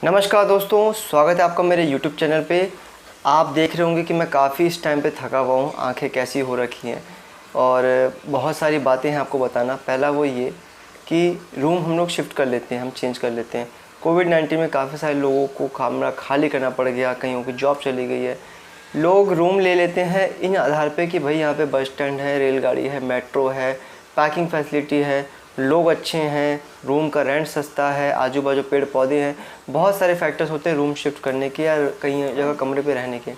नमस्कार दोस्तों, स्वागत है आपका मेरे YouTube चैनल पे। आप देख रहे होंगे कि मैं काफ़ी इस टाइम पे थका हुआ हूँ, आंखें कैसी हो रखी हैं और बहुत सारी बातें हैं आपको बताना। पहला वो ये कि रूम हम लोग शिफ्ट कर लेते हैं, हम चेंज कर लेते हैं। कोविड-19 में काफ़ी सारे लोगों को कमरा खाली करना पड़ गया, कईयों की जॉब चली गई है। लोग रूम ले लेते हैं इन आधार पे कि भाई यहाँ पे बस स्टैंड है, रेलगाड़ी है, मेट्रो है, पार्किंग फैसिलिटी है, लोग अच्छे हैं, रूम का रेंट सस्ता है, आजू बाजू पेड़ पौधे हैं। बहुत सारे फैक्टर्स होते हैं रूम शिफ्ट करने के या कहीं जगह कमरे पे रहने के।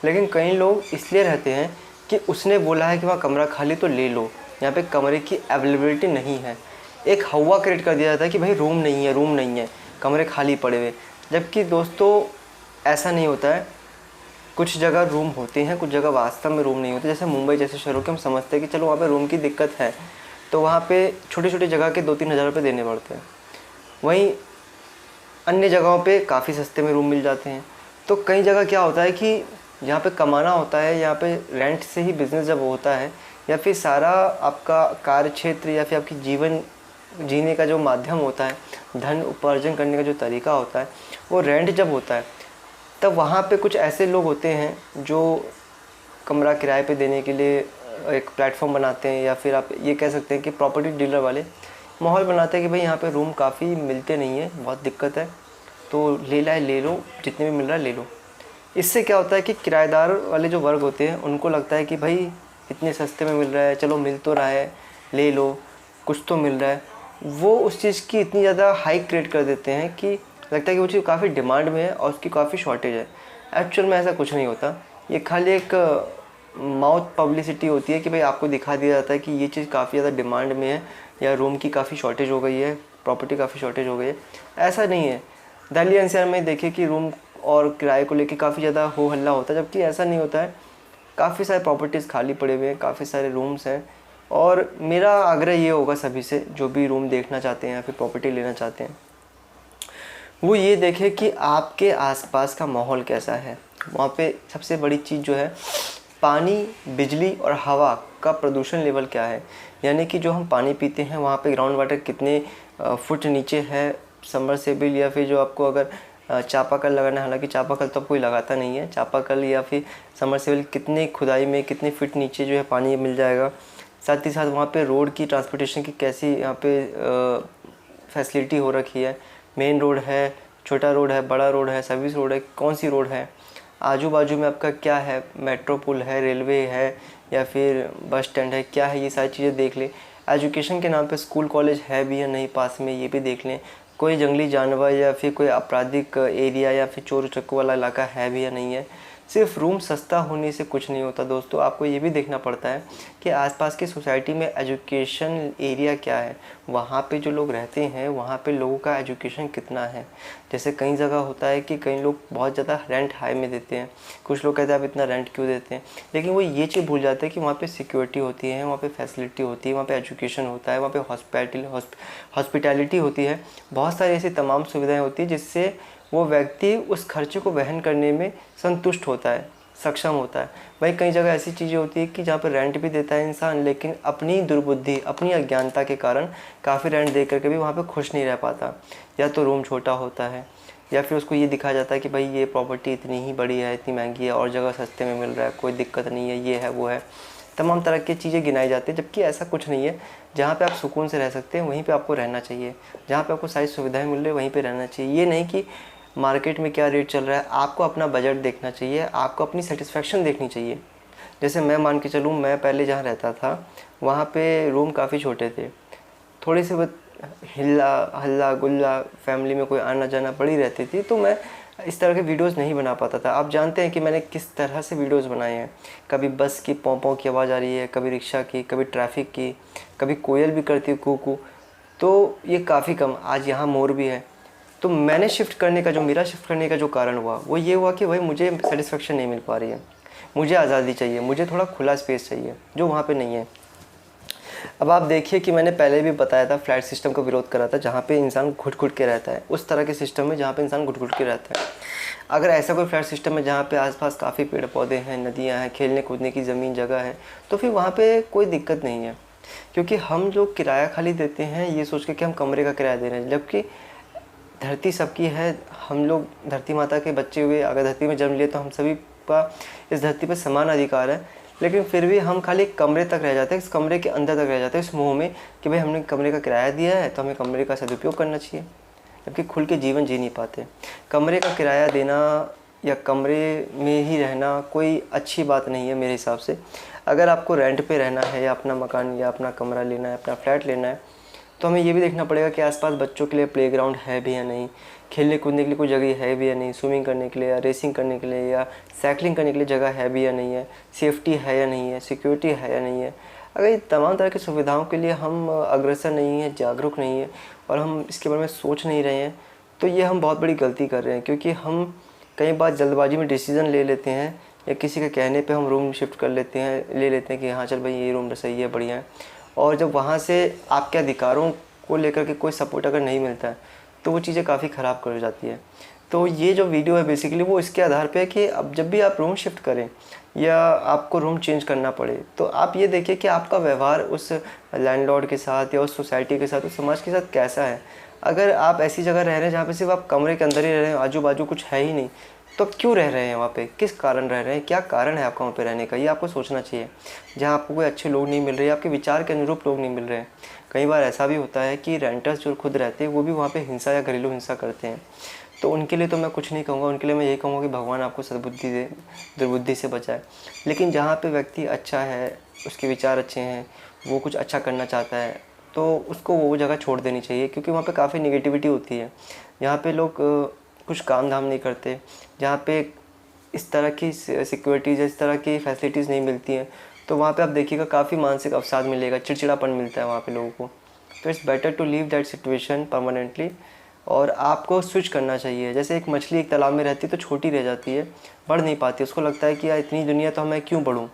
लेकिन कई लोग इसलिए रहते हैं कि उसने बोला है कि वहाँ कमरा खाली तो ले लो, यहाँ पे कमरे की अवेलेबिलिटी नहीं है। एक हवा क्रिएट कर दिया जाता है कि भाई रूम नहीं है, रूम नहीं है, कमरे खाली पड़े हुए। जबकि दोस्तों ऐसा नहीं होता है। कुछ जगह रूम होते हैं, कुछ जगह वास्तव में रूम नहीं होते। जैसे मुंबई जैसे शहरों के हम समझते हैं कि चलो वहाँ पे रूम की दिक्कत है, तो वहाँ पे छोटी छोटी जगह के 2-3 हज़ार रुपये देने पड़ते हैं। वहीं अन्य जगहों पे काफ़ी सस्ते में रूम मिल जाते हैं। तो कई जगह क्या होता है कि जहाँ पे कमाना होता है, यहाँ पे रेंट से ही बिज़नेस जब होता है, या फिर सारा आपका कार्य क्षेत्र या फिर आपकी जीवन जीने का जो माध्यम होता है, धन उपार्जन करने का जो तरीका होता है, वो रेंट जब होता है, तब वहाँ पे कुछ ऐसे लोग होते हैं जो कमरा किराए पे देने के लिए एक प्लेटफॉर्म बनाते हैं, या फिर आप ये कह सकते हैं कि प्रॉपर्टी डीलर वाले माहौल बनाते हैं कि भाई यहाँ पे रूम काफ़ी मिलते नहीं है, बहुत दिक्कत है, तो ले लो, जितने भी मिल रहा है ले लो। इससे क्या होता है कि किराएदार वाले जो वर्ग होते हैं उनको लगता है कि भाई इतने सस्ते में मिल रहा है, चलो मिल तो रहा है, ले लो, कुछ तो मिल रहा है। वो उस चीज़ की इतनी ज़्यादा हाइक क्रिएट कर देते हैं कि लगता है कि वो चीज़ काफ़ी डिमांड में है और उसकी काफ़ी शॉर्टेज है। एक्चुअल में ऐसा कुछ नहीं होता। ये खाली एक माउथ पब्लिसिटी होती है कि भाई आपको दिखा दिया जाता है कि ये चीज़ काफ़ी ज़्यादा डिमांड में है, या रूम की काफ़ी शॉर्टेज हो गई है, प्रॉपर्टी काफ़ी शॉर्टेज हो गई है। ऐसा नहीं है। दिल्ली एनसीआर में देखिए कि रूम और किराए को लेके काफ़ी ज़्यादा हो हल्ला होता है, जबकि ऐसा नहीं होता है। काफ़ी सारे प्रॉपर्टीज़ खाली पड़े हुए हैं, काफ़ी सारे रूम्स हैं। और मेरा आग्रह ये होगा सभी से, जो भी रूम देखना चाहते हैं या फिर प्रॉपर्टी लेना चाहते हैं, वो ये देखें कि आपके आसपास का माहौल कैसा है। वहाँ पे सबसे बड़ी चीज़ जो है, पानी, बिजली और हवा का प्रदूषण लेवल क्या है। यानी कि जो हम पानी पीते हैं वहाँ पे ग्राउंड वाटर कितने फुट नीचे है, सबमर्सिबल या फिर जो आपको अगर चापाकल लगाना है, हालांकि चापाकल तो कोई लगाता नहीं है, चापाकल या फिर सबमर्सिबल कितने खुदाई में कितने फीट नीचे जो है पानी मिल जाएगा। साथ ही साथ वहाँ पे रोड की ट्रांसपोर्टेशन की कैसी यहाँ पे फैसिलिटी हो रखी है। मेन रोड है, छोटा रोड है, बड़ा रोड है, सर्विस रोड है, कौन सी रोड है, आजू बाजू में आपका क्या है, मेट्रो पुल है, रेलवे है या फिर बस स्टैंड है, क्या है, ये सारी चीज़ें देख लें। एजुकेशन के नाम पे स्कूल कॉलेज है भी या नहीं पास में, ये भी देख लें। कोई जंगली जानवर या फिर कोई आपराधिक एरिया या फिर चोर उचक्कों वाला इलाका है भी या नहीं है। सिर्फ रूम सस्ता होने से कुछ नहीं होता दोस्तों, आपको ये भी देखना पड़ता है कि आसपास की सोसाइटी में एजुकेशन एरिया क्या है, वहाँ पे जो लोग रहते हैं वहाँ पे लोगों का एजुकेशन कितना है। जैसे कई जगह होता है कि कई लोग बहुत ज़्यादा रेंट हाई में देते हैं, कुछ लोग कहते हैं आप इतना रेंट क्यों देते हैं, लेकिन वो ये चीज़ भूल जाते हैं कि वहाँ पे सिक्योरिटी होती है, वहाँ पे फैसिलिटी होती है, वहाँ पे एजुकेशन होता है, वहाँ पे हॉस्पिटैलिटी होती है, बहुत सारी ऐसी तमाम सुविधाएँ होती है जिससे वो व्यक्ति उस खर्चे को वहन करने में संतुष्ट होता है, सक्षम होता है। वहीं कई जगह ऐसी चीज़ें होती है कि जहाँ पर रेंट भी देता है इंसान, लेकिन अपनी दुर्बुद्धि, अपनी अज्ञानता के कारण काफ़ी रेंट दे करके भी वहाँ पे खुश नहीं रह पाता। या तो रूम छोटा होता है, या फिर उसको ये दिखाया जाता है कि भाई ये प्रॉपर्टी इतनी ही बड़ी है, इतनी महंगी है, और जगह सस्ते में मिल रहा है, कोई दिक्कत नहीं है, ये है वो है, तमाम तरह की चीज़ें गिनाई जाती है। जबकि ऐसा कुछ नहीं है। जहाँ पे आप सुकून से रह सकते हैं वहीं पे आपको रहना चाहिए, जहाँ पे आपको सारी सुविधाएं मिल रही है वहीं पे रहना चाहिए। ये नहीं कि मार्केट में क्या रेट चल रहा है, आपको अपना बजट देखना चाहिए, आपको अपनी सेटिस्फेक्शन देखनी चाहिए। जैसे मैं मान के चलूँ, मैं पहले जहाँ रहता था वहाँ पे रूम काफ़ी छोटे थे, थोड़ी सी हल्ला गुल्ला, फैमिली में कोई आना जाना पड़ी रहती थी, तो मैं इस तरह के वीडियोस नहीं बना पाता था। आप जानते हैं कि मैंने किस तरह से वीडियोस बनाए हैं। कभी बस की पों पों की आवाज़ आ रही है, कभी रिक्शा की, कभी ट्रैफिक की, कभी कोयल भी करती है कू कू, तो ये काफ़ी कम। आज यहाँ मोर भी है। तो मैंने मेरा शिफ्ट करने का जो कारण हुआ वो ये हुआ कि भाई मुझे सेटिस्फेक्शन नहीं मिल पा रही है, मुझे आज़ादी चाहिए, मुझे थोड़ा खुला स्पेस चाहिए जो वहाँ पे नहीं है। अब आप देखिए कि मैंने पहले भी बताया था, फ्लैट सिस्टम का विरोध करा था, जहाँ पे इंसान घुट घुट के रहता है, उस तरह के सिस्टम में जहाँ पे इंसान घुट घुट के रहता है। अगर ऐसा कोई फ्लैट सिस्टम है जहाँ पे आसपास काफ़ी पेड़ पौधे हैं, नदियाँ हैं, खेलने कूदने की ज़मीन जगह है, तो फिर वहाँ पे कोई दिक्कत नहीं है। क्योंकि हम जो किराया खाली देते हैं ये सोच के कि हम कमरे का किराया दे रहे हैं, जबकि धरती सबकी है, हम लोग धरती माता के बच्चे हुए, अगर धरती में जन्म लिए तो हम सभी का इस धरती पर समान अधिकार है। लेकिन फिर भी हम खाली कमरे तक रह जाते हैं, इस कमरे के अंदर तक रह जाते हैं, इस मोह में कि भाई हमने कमरे का किराया दिया है तो हमें कमरे का सदुपयोग करना चाहिए, जबकि खुल के जीवन जी नहीं पाते। कमरे का किराया देना या कमरे में ही रहना कोई अच्छी बात नहीं है मेरे हिसाब से। अगर आपको रेंट पे रहना है या अपना मकान या अपना कमरा लेना है, अपना फ्लैट लेना है, तो हमें ये भी देखना पड़ेगा कि आसपास बच्चों के लिए प्लेग्राउंड है भी या नहीं, खेलने कूदने के लिए कोई जगह है भी या नहीं, स्विमिंग करने के लिए या रेसिंग करने के लिए या साइकिलिंग करने के लिए जगह है भी या नहीं है, सेफ्टी है या नहीं है, सिक्योरिटी है या नहीं है। अगर ये तमाम तरह की सुविधाओं के लिए हम अग्रसर नहीं हैं, जागरूक नहीं हैं और हम इसके बारे में सोच नहीं रहे हैं, तो ये हम बहुत बड़ी गलती कर रहे हैं। क्योंकि हम कई बार जल्दबाजी में डिसीज़न ले लेते हैं या किसी के कहने पे हम रूम शिफ्ट कर लेते हैं, ले लेते हैं कि हाँ चल भाई ये रूम सही है, बढ़िया है। और जब वहाँ से आपके अधिकारों को लेकर के कोई सपोर्ट अगर नहीं मिलता है तो वो चीज़ें काफ़ी ख़राब कर जाती है। तो ये जो वीडियो है बेसिकली वो इसके आधार पे है कि अब जब भी आप रूम शिफ्ट करें या आपको रूम चेंज करना पड़े तो आप ये देखिए कि आपका व्यवहार उस लैंडलॉर्ड के साथ या उस सोसाइटी के साथ, उस समाज के साथ कैसा है। अगर आप ऐसी जगह रह रहे हैं जहाँ पे सिर्फ आप कमरे के अंदर ही रह रहे हैं, आजू बाजू कुछ है ही नहीं, तो क्यों रह रहे हैं वहाँ पे, किस कारण रह रहे हैं, क्या कारण है आपका वहाँ पे रहने का, ये आपको सोचना चाहिए। जहाँ आपको कोई अच्छे लोग नहीं मिल रहे, आपके विचार के अनुरूप लोग नहीं मिल रहे हैं। कई बार ऐसा भी होता है कि रेंटर्स जो खुद रहते हैं वो भी वहाँ पे हिंसा या घरेलू हिंसा करते हैं। तो उनके लिए तो मैं कुछ नहीं कहूँगा, उनके लिए मैं यही कहूँगा कि भगवान आपको सद्बुद्धि दे, दुर्बुद्धि से बचाए। लेकिन जहाँ पे व्यक्ति अच्छा है, उसके विचार अच्छे हैं, वो कुछ अच्छा करना चाहता है, तो उसको वो जगह छोड़ देनी चाहिए। क्योंकि वहाँ पे काफ़ी नेगेटिविटी होती है, यहाँ पे लोग कुछ काम धाम नहीं करते, जहाँ पे इस तरह की सिक्योरिटीज़, इस तरह की फैसिलिटीज़ नहीं मिलती हैं, तो वहाँ पे आप देखिएगा काफ़ी मानसिक अवसाद मिलेगा, चिड़चिड़ापन मिलता है वहाँ पे लोगों को। तो it's better to leave that situation permanently. और आपको स्विच करना चाहिए। जैसे एक मछली एक तालाब में रहती है तो छोटी रह जाती है, बढ़ नहीं पाती, उसको लगता है कि यार इतनी दुनिया तो मैं क्यों बढ़ूँ।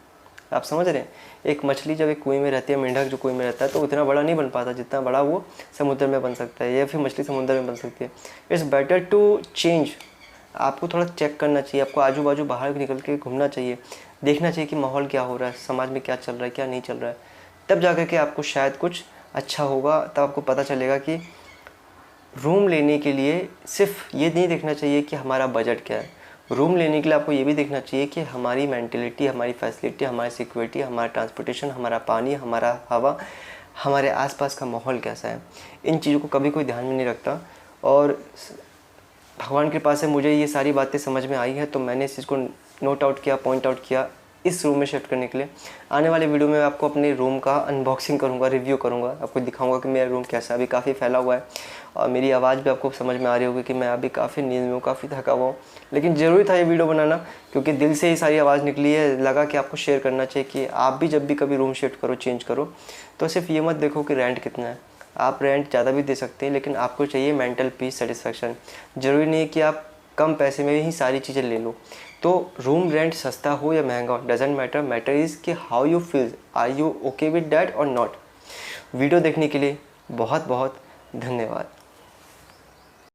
आप समझ रहे हैं, एक मछली जब एक कुएं में रहती है, मेंढक जो कुएं में रहता है, तो उतना बड़ा नहीं बन पाता जितना बड़ा वो समुद्र में बन सकता है, या फिर मछली समुद्र में बन सकती है। It's better to change. आपको थोड़ा चेक करना चाहिए, आपको आजू बाजू बाहर निकल के घूमना चाहिए, देखना चाहिए कि माहौल क्या हो रहा है, समाज में क्या चल रहा है, क्या नहीं चल रहा है। तब जा कर के आपको शायद कुछ अच्छा होगा। तब आपको पता चलेगा कि रूम लेने के लिए सिर्फ ये नहीं देखना चाहिए कि हमारा बजट क्या है। रूम लेने के लिए आपको ये भी देखना चाहिए कि हमारी मेंटेलिटी, हमारी फैसिलिटी, हमारी सिक्योरिटी, हमारा ट्रांसपोर्टेशन, हमारा पानी, हमारा हवा, हमारे आसपास का माहौल कैसा है। इन चीज़ों को कभी कोई ध्यान में नहीं रखता। और भगवान की कृपा से मुझे ये सारी बातें समझ में आई है, तो मैंने इस चीज़ को नोट आउट किया, पॉइंट आउट किया इस रूम में शिफ्ट करने के लिए। आने वाले वीडियो में मैं आपको अपने रूम का अनबॉक्सिंग करूँगा, रिव्यू करूँगा, आपको दिखाऊंगा कि मेरा रूम कैसा है। अभी काफ़ी फैला हुआ है और मेरी आवाज़ भी आपको समझ में आ रही होगी कि मैं अभी काफ़ी नींद में हूँ, काफ़ी थका हुआ हूँ। लेकिन ज़रूरी था ये वीडियो बनाना, क्योंकि दिल से ही सारी आवाज़ निकली है। लगा कि आपको शेयर करना चाहिए कि आप भी जब भी कभी रूम शिफ्ट करो, चेंज करो, तो सिर्फ ये मत देखो कि रेंट कितना है। आप रेंट ज़्यादा भी दे सकते हैं, लेकिन आपको चाहिए मेंटल पीस, सेटिस्फेक्शन। ज़रूरी नहीं है कि आप कम पैसे में ही सारी चीज़ें ले लो। तो रूम रेंट सस्ता हो या महंगा हो, डजेंट मैटर, मैटर इज़ कि how you feel, are you okay with that और नॉट। वीडियो देखने के लिए बहुत बहुत धन्यवाद।